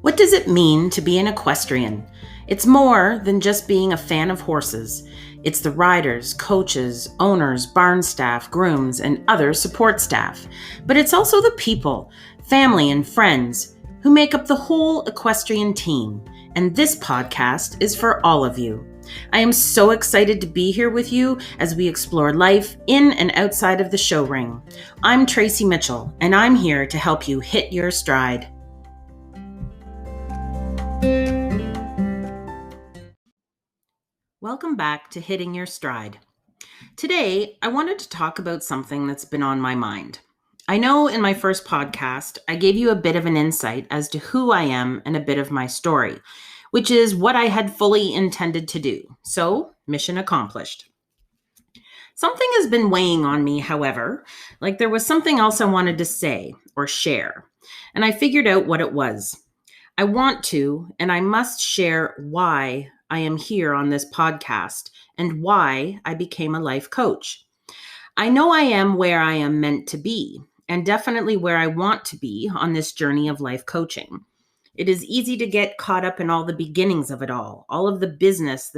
What does it mean to be an equestrian? It's more than just being a fan of horses. It's the riders, coaches, owners, barn staff, grooms, and other support staff. But it's also the people, family, and friends who make up the whole equestrian team. And this podcast is for all of you. I am so excited to be here with you as we explore life in and outside of the show ring. I'm Tracey Mitchell, and I'm here to help you hit your stride. Welcome back to Hitting Your Stride. Today, I wanted to talk about something that's been on my mind. I know in my first podcast, I gave you a bit of an insight as to who I am and a bit of my story, which is what I had fully intended to do. So, mission accomplished. Something has been weighing on me, however, like there was something else I wanted to say or share, and I figured out what it was. I want to, and I must share why I am here on this podcast and why I became a life coach. I know I am where I am meant to be, and definitely where I want to be on this journey of life coaching. It is easy to get caught up in all the beginnings of it all of the business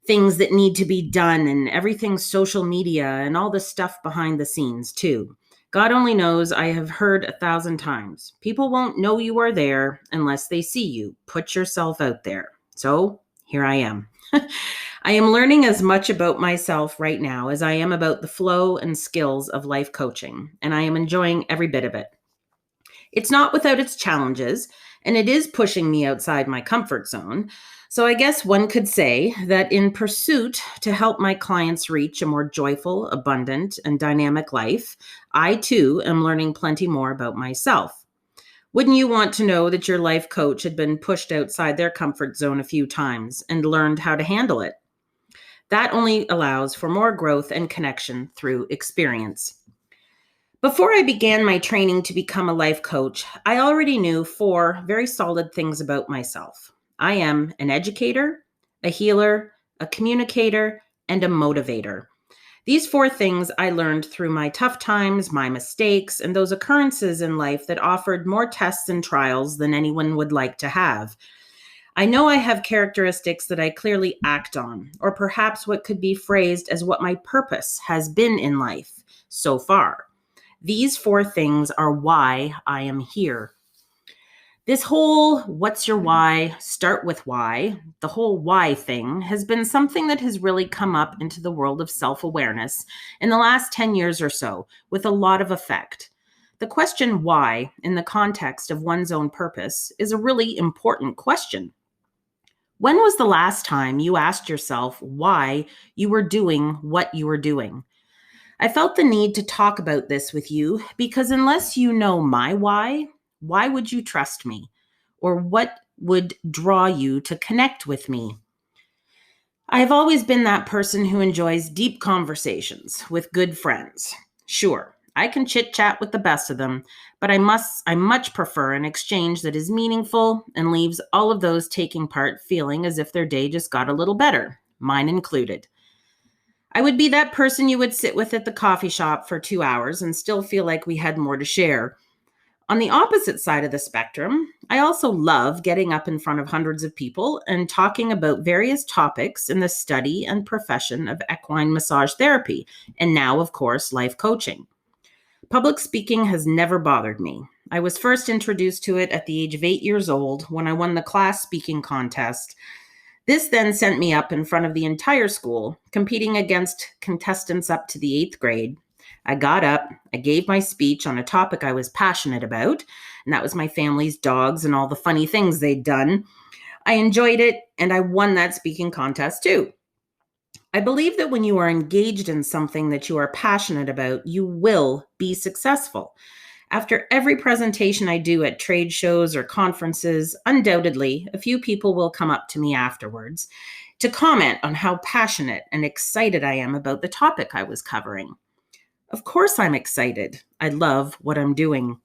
things that need to be done and everything social media and all the stuff behind the scenes too. God only knows I have heard 1,000 times. People won't know you are there unless they see you. Put yourself out there. So here I am. I am learning as much about myself right now as I am about the flow and skills of life coaching, and I am enjoying every bit of it. It's not without its challenges, and it is pushing me outside my comfort zone. So I guess one could say that in pursuit to help my clients reach a more joyful, abundant, and dynamic life, I too am learning plenty more about myself. Wouldn't you want to know that your life coach had been pushed outside their comfort zone a few times and learned how to handle it? That only allows for more growth and connection through experience. Before I began my training to become a life coach, I already knew 4 very solid things about myself. I am an educator, a healer, a communicator, and a motivator. These 4 things I learned through my tough times, my mistakes, and those occurrences in life that offered more tests and trials than anyone would like to have. I know I have characteristics that I clearly act on, or perhaps what could be phrased as what my purpose has been in life so far. These 4 things are why I am here. This whole what's your why, start with why, the whole why thing has been something that has really come up into the world of self-awareness in the last 10 years or so with a lot of effect. The question why in the context of one's own purpose is a really important question. When was the last time you asked yourself why you were doing what you were doing? I felt the need to talk about this with you because unless you know my why would you trust me? Or what would draw you to connect with me? I have always been that person who enjoys deep conversations with good friends. Sure, I can chit-chat with the best of them, but I much prefer an exchange that is meaningful and leaves all of those taking part feeling as if their day just got a little better, mine included. I would be that person you would sit with at the coffee shop for 2 hours and still feel like we had more to share. On the opposite side of the spectrum, I also love getting up in front of hundreds of people and talking about various topics in the study and profession of equine massage therapy, and now, of course, life coaching. Public speaking has never bothered me. I was first introduced to it at the age of 8 years old when I won the class speaking contest. This then sent me up in front of the entire school, competing against contestants up to the 8th grade. I got up, I gave my speech on a topic I was passionate about, and that was my family's dogs and all the funny things they'd done. I enjoyed it, and I won that speaking contest too. I believe that when you are engaged in something that you are passionate about, you will be successful. After every presentation I do at trade shows or conferences, undoubtedly, a few people will come up to me afterwards to comment on how passionate and excited I am about the topic I was covering. Of course I'm excited. I love what I'm doing.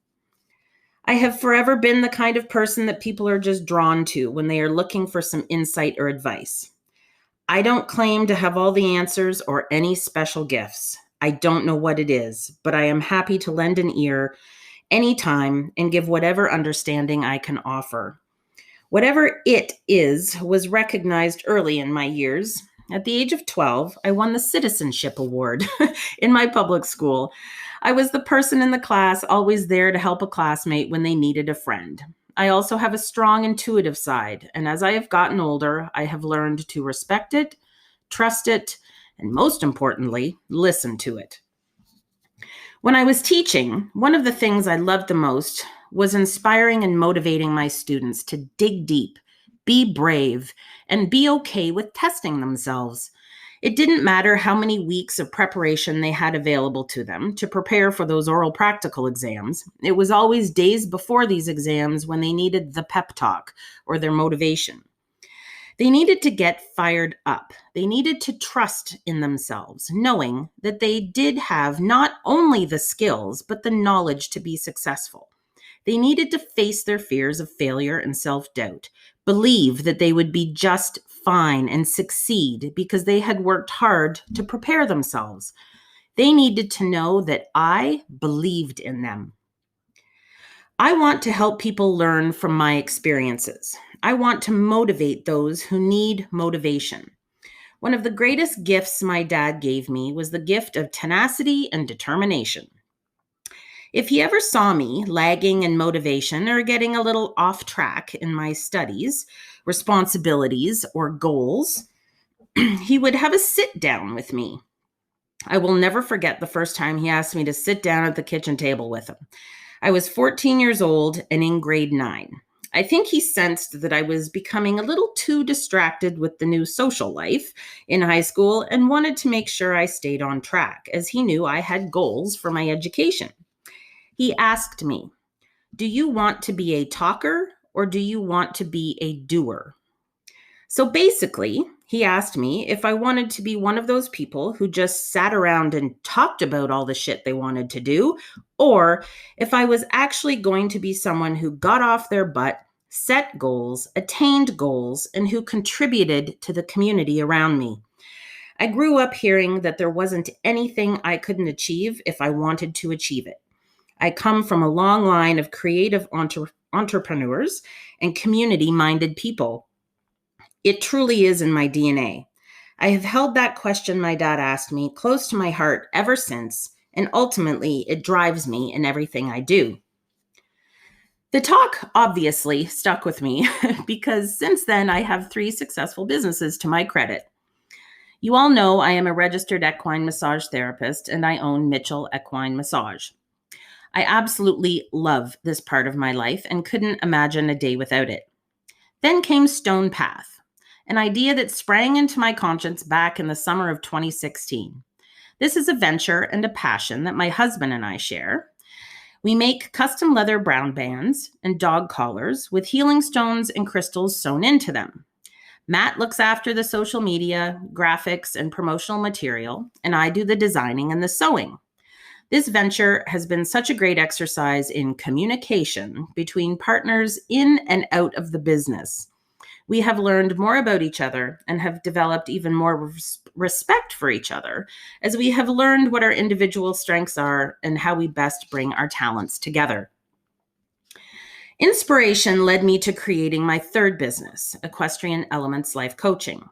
I have forever been the kind of person that people are just drawn to when they are looking for some insight or advice. I don't claim to have all the answers or any special gifts. I don't know what it is, but I am happy to lend an ear anytime and give whatever understanding I can offer. Whatever it is was recognized early in my years. At the age of 12, I won the Citizenship Award in my public school. I was the person in the class always there to help a classmate when they needed a friend. I also have a strong intuitive side, and as I have gotten older, I have learned to respect it, trust it, and most importantly, listen to it. When I was teaching, one of the things I loved the most was inspiring and motivating my students to dig deep, be brave, and be okay with testing themselves. It didn't matter how many weeks of preparation they had available to them to prepare for those oral practical exams. It was always days before these exams when they needed the pep talk or their motivation. They needed to get fired up. They needed to trust in themselves, knowing that they did have not only the skills, but the knowledge to be successful. They needed to face their fears of failure and self-doubt, believe that they would be just fine and succeed because they had worked hard to prepare themselves. They needed to know that I believed in them. I want to help people learn from my experiences. I want to motivate those who need motivation. One of the greatest gifts my dad gave me was the gift of tenacity and determination. If he ever saw me lagging in motivation or getting a little off track in my studies, responsibilities, or goals, he would have a sit down with me. I will never forget the first time he asked me to sit down at the kitchen table with him. I was 14 years old and in grade 9. I think he sensed that I was becoming a little too distracted with the new social life in high school and wanted to make sure I stayed on track, as he knew I had goals for my education. He asked me, "Do you want to be a talker or do you want to be a doer?" So basically, he asked me if I wanted to be one of those people who just sat around and talked about all the shit they wanted to do, or if I was actually going to be someone who got off their butt, set goals, attained goals, and who contributed to the community around me. I grew up hearing that there wasn't anything I couldn't achieve if I wanted to achieve it. I come from a long line of creative entrepreneurs and community-minded people. It truly is in my DNA. I have held that question my dad asked me close to my heart ever since, and ultimately it drives me in everything I do. The talk obviously stuck with me because since then I have 3 successful businesses to my credit. You all know I am a registered equine massage therapist and I own Mitchell Equine Massage. I absolutely love this part of my life and couldn't imagine a day without it. Then came Stone Path, an idea that sprang into my conscience back in the summer of 2016. This is a venture and a passion that my husband and I share. We make custom leather brown bands and dog collars with healing stones and crystals sewn into them. Matt looks after the social media, graphics, and promotional material, and I do the designing and the sewing. This venture has been such a great exercise in communication between partners in and out of the business. We have learned more about each other and have developed even more respect for each other as we have learned what our individual strengths are and how we best bring our talents together. Inspiration led me to creating my third business, Equestrian Elements Life Coaching.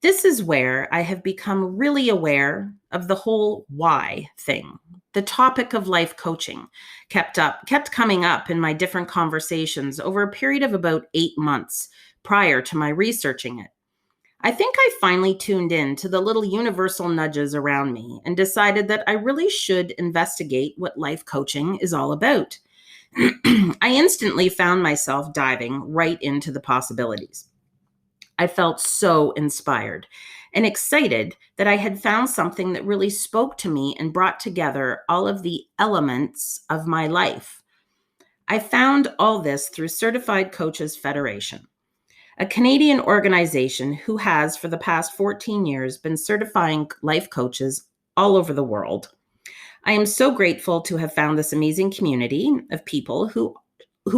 This is where I have become really aware of the whole why thing. The topic of life coaching kept coming up in my different conversations over a period of about 8 months prior to my researching it. I think I finally tuned in to the little universal nudges around me and decided that I really should investigate what life coaching is all about. I instantly found myself diving right into the possibilities. I felt so inspired and excited that I had found something that really spoke to me and brought together all of the elements of my life. I found all this through Certified Coaches Federation, a Canadian organization who has, for the past 14 years, been certifying life coaches all over the world. I am so grateful to have found this amazing community of people who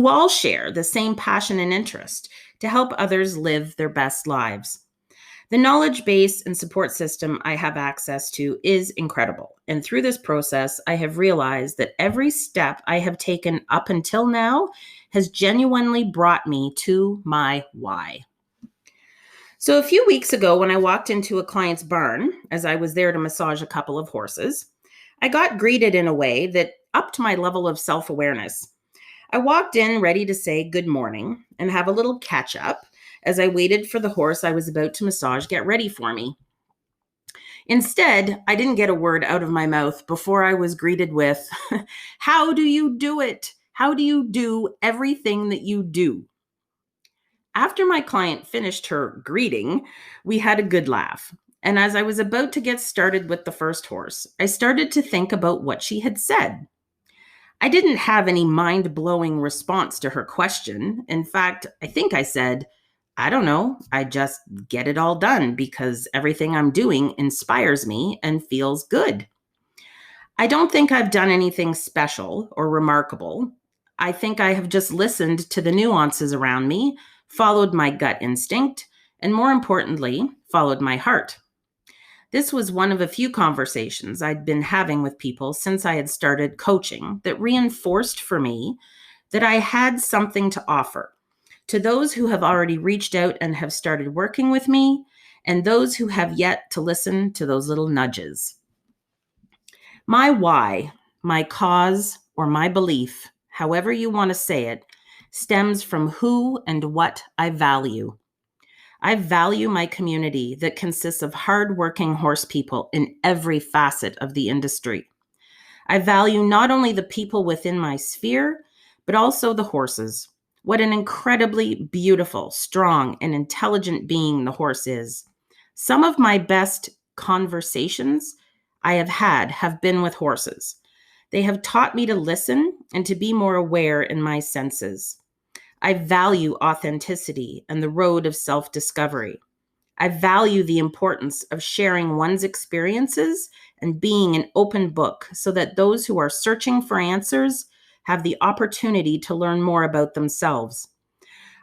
all share the same passion and interest to help others live their best lives. The knowledge base and support system I have access to is incredible. And through this process, I have realized that every step I have taken up until now has genuinely brought me to my why. So, a few weeks ago, when I walked into a client's barn, as I was there to massage a couple of horses, I got greeted in a way that upped my level of self awareness. I walked in ready to say good morning and have a little catch up as I waited for the horse I was about to massage get ready for me. Instead, I didn't get a word out of my mouth before I was greeted with, "How do you do it? How do you do everything that you do?" After my client finished her greeting, we had a good laugh. And as I was about to get started with the first horse, I started to think about what she had said. I didn't have any mind blowing response to her question. In fact, I think I said, "I don't know. I just get it all done because everything I'm doing inspires me and feels good." I don't think I've done anything special or remarkable. I think I have just listened to the nuances around me, followed my gut instinct, and more importantly, followed my heart. This was one of a few conversations I'd been having with people since I had started coaching that reinforced for me that I had something to offer to those who have already reached out and have started working with me, and those who have yet to listen to those little nudges. My why, my cause, or my belief, however you want to say it, stems from who and what I value. I value my community that consists of hardworking horse people in every facet of the industry. I value not only the people within my sphere, but also the horses. What an incredibly beautiful, strong, and intelligent being the horse is. Some of my best conversations I have been with horses. They have taught me to listen and to be more aware in my senses. I value authenticity and the road of self-discovery. I value the importance of sharing one's experiences and being an open book so that those who are searching for answers have the opportunity to learn more about themselves.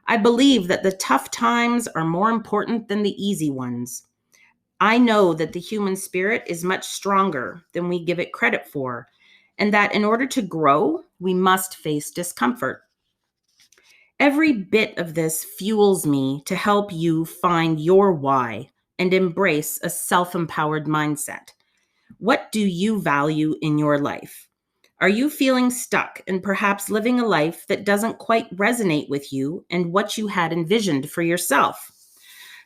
I believe that the tough times are more important than the easy ones. I know that the human spirit is much stronger than we give it credit for, and that in order to grow, we must face discomfort. Every bit of this fuels me to help you find your why and embrace a self-empowered mindset. What do you value in your life? Are you feeling stuck and perhaps living a life that doesn't quite resonate with you and what you had envisioned for yourself?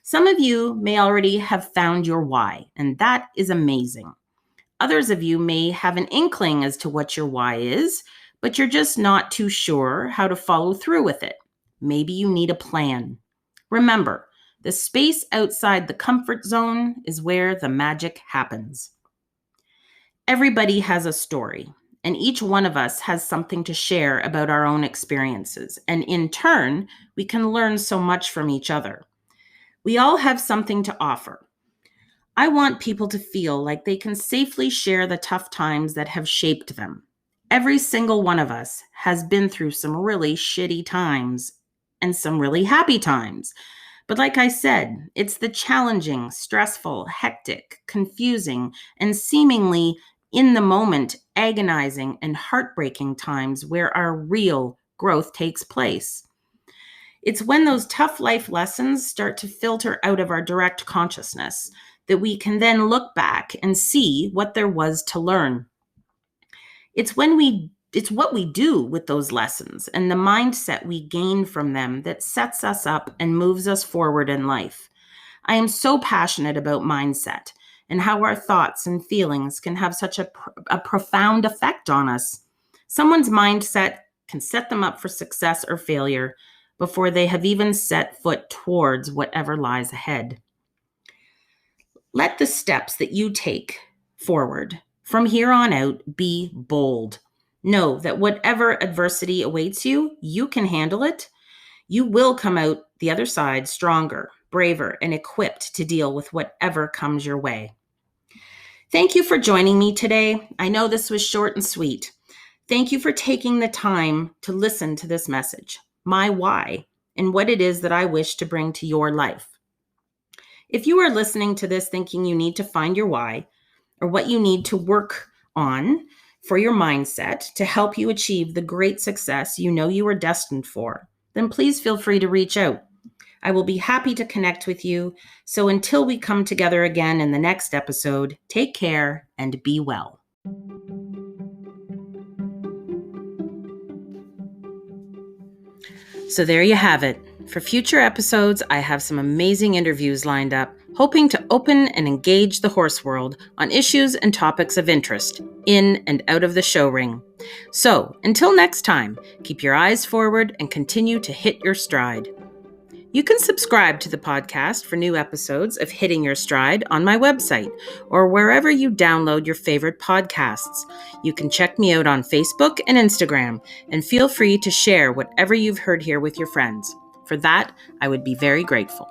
Some of you may already have found your why, and that is amazing. Others of you may have an inkling as to what your why is, but you're just not too sure how to follow through with it. Maybe you need a plan. Remember, the space outside the comfort zone is where the magic happens. Everybody has a story, and each one of us has something to share about our own experiences. And in turn, we can learn so much from each other. We all have something to offer. I want people to feel like they can safely share the tough times that have shaped them. Every single one of us has been through some really shitty times and some really happy times. But like I said, it's the challenging, stressful, hectic, confusing, and seemingly in the moment, agonizing and heartbreaking times where our real growth takes place. It's when those tough life lessons start to filter out of our direct consciousness that we can then look back and see what there was to learn. It's what we do with those lessons and the mindset we gain from them that sets us up and moves us forward in life. I am so passionate about mindset and how our thoughts and feelings can have such a profound effect on us. Someone's mindset can set them up for success or failure before they have even set foot towards whatever lies ahead. Let the steps that you take forward from here on out be bold. Know that whatever adversity awaits you, you can handle it. You will come out the other side stronger, braver, and equipped to deal with whatever comes your way. Thank you for joining me today. I know this was short and sweet. Thank you for taking the time to listen to this message, my why, and what it is that I wish to bring to your life. If you are listening to this thinking you need to find your why or what you need to work on for your mindset to help you achieve the great success you know you are destined for, then please feel free to reach out. I will be happy to connect with you. So until we come together again in the next episode, take care and be well. So there you have it. For future episodes, I have some amazing interviews lined up, hoping to open and engage the horse world on issues and topics of interest in and out of the show ring. So until next time, keep your eyes forward and continue to hit your stride. You can subscribe to the podcast for new episodes of Hitting Your Stride on my website or wherever you download your favorite podcasts. You can check me out on Facebook and Instagram, and feel free to share whatever you've heard here with your friends. For that, I would be very grateful.